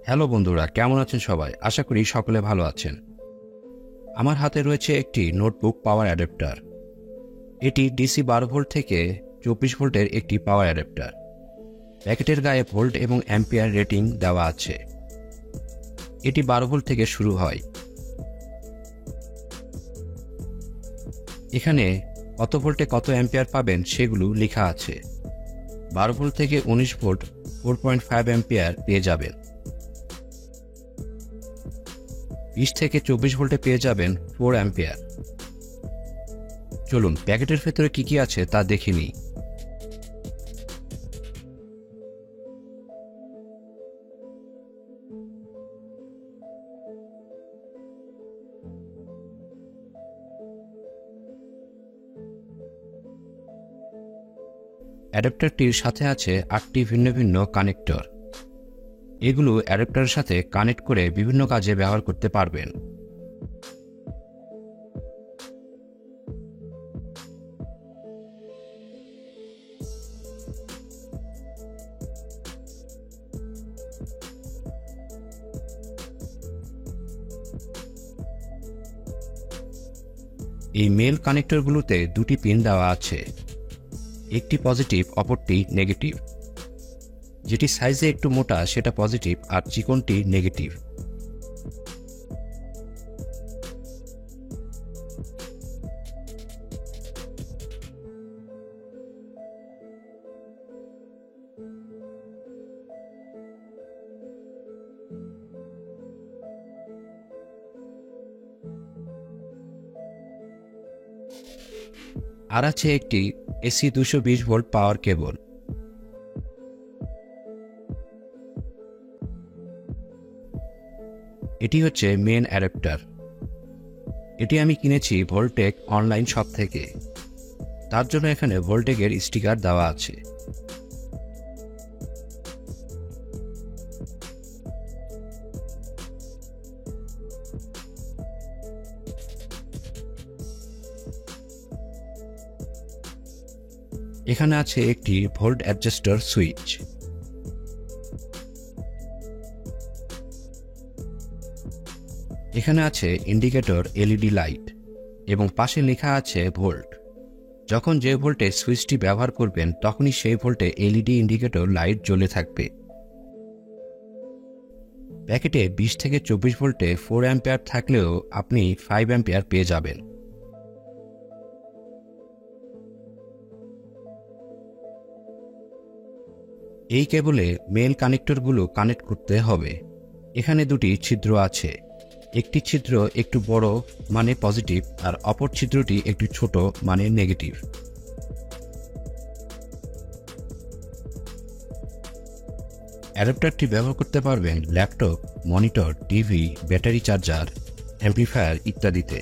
Hello বন্ধুরা, কেমন আছেন সবাই? আশা করি সকলে ভালো আছেন। আমার হাতে রয়েছে একটি নোটবুক পাওয়ার অ্যাডাপ্টার। এটি ডিসি 12 ভোল্ট থেকে 24 ভোল্টের একটি পাওয়ার অ্যাডাপ্টার। প্যাকেটের গায়ে ভোল্ট এবং অ্যাম্পিয়ার রেটিং দেওয়া আছে। এটি 12 ভোল্ট থেকে শুরু হয়। এখানে কত ভোল্টে কত অ্যাম্পিয়ার পাবেন সেগুলো লেখা আছে। 12 ভোল্ট থেকে 19 ভোল্ট 4.5 অ্যাম্পিয়ার পেয়ে যাবেন। 20 থেকে 24 ভোল্টে পেয়ে যাবেন 4 অ্যাম্পিয়ার। চলুন প্যাকেটের ভেতরে কি আছে তা দেখে নিই। অ্যাডাপ্টারটির সাথে আছে 8টি ভিন্ন ভিন্ন কানেক্টর। এগুলো অ্যাডাপ্টারের সাথে কানেক্ট করে বিভিন্ন কাজে ব্যবহার করতে পারবেন। এই মেল কানেক্টরগুলোতে দুটি পিন দেওয়া আছে, একটি পজিটিভ অপরটি নেগেটিভ। যেটি সাইজে একটু মোটা সেটা পজিটিভ আর চিকনটি নেগেটিভ। আর আছে একটি এসি 220 ভোল্ট পাওয়ার কেবল। এটি হচ্ছে মেন অ্যাডাপ্টার। এটি আমি কিনেছি ভোল্টেক অনলাইন শপ থেকে। তার জন্য এখানে ভোল্টেকের স্টিকার দেওয়া আছে। এখানে আছে একটি ভোল্ট অ্যাডজাস্টার সুইচ। এখানে আছে ইন্ডিকেটর এলইডি লাইট এবং পাশে লেখা আছে ভোল্ট। যখন যে ভোল্টে সুইচটি ব্যবহার করবেন তখনই সেই ভোল্টে এলইডি ইন্ডিকেটর লাইট জ্বলে থাকবে। প্যাকেটে 20 থেকে 24 ভোল্টে 4 অ্যাম্পিয়ার থাকলেও আপনি 5 অ্যাম্পিয়ার পেয়ে যাবেন। এই কেবলে মেল কানেক্টরগুলো কানেক্ট করতে হবে। এখানে দুটি ছিদ্র আছে। একটি ছিদ্র একটু বড় মানে পজিটিভ আর অপর ছিদ্রটি একটু ছোট মানে নেগেটিভ। অ্যাডাপ্টারটি ব্যবহার করতে পারবেন laptop, monitor, TV, battery charger, amplifier ইত্যাদিতে।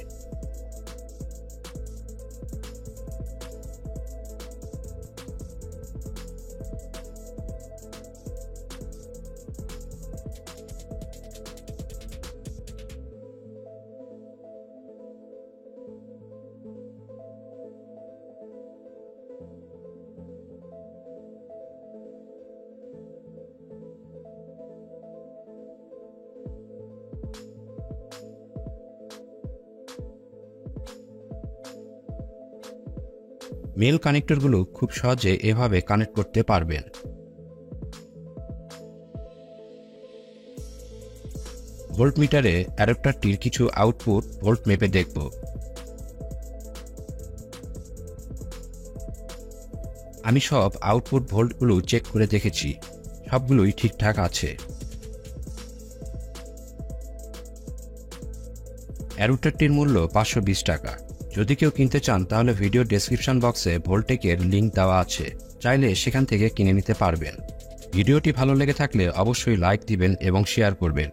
মেল কানেক্টরগুলো খুব সহজে এভাবে কানেক্ট করতে পারবেন। ভোল্টমিটারে অ্যাডাপ্টারটির কিছু আউটপুট ভোল্ট মেপে দেখব। আমি সব আউটপুট ভোল্টগুলো চেক করে দেখেছি, সবগুলোই ঠিকঠাক আছে। অ্যাডাপ্টারটির মূল্য 520 টাকা। যদি কেউ কিনতে চান তাহলে ভিডিও ডেসক্রিপশন বক্সে ভোল্টেকের লিঙ্ক দেওয়া আছে, চাইলে সেখান থেকে কিনে নিতে পারবেন। ভিডিওটি ভালো লেগে থাকলে অবশ্যই লাইক দিবেন এবং শেয়ার করবেন।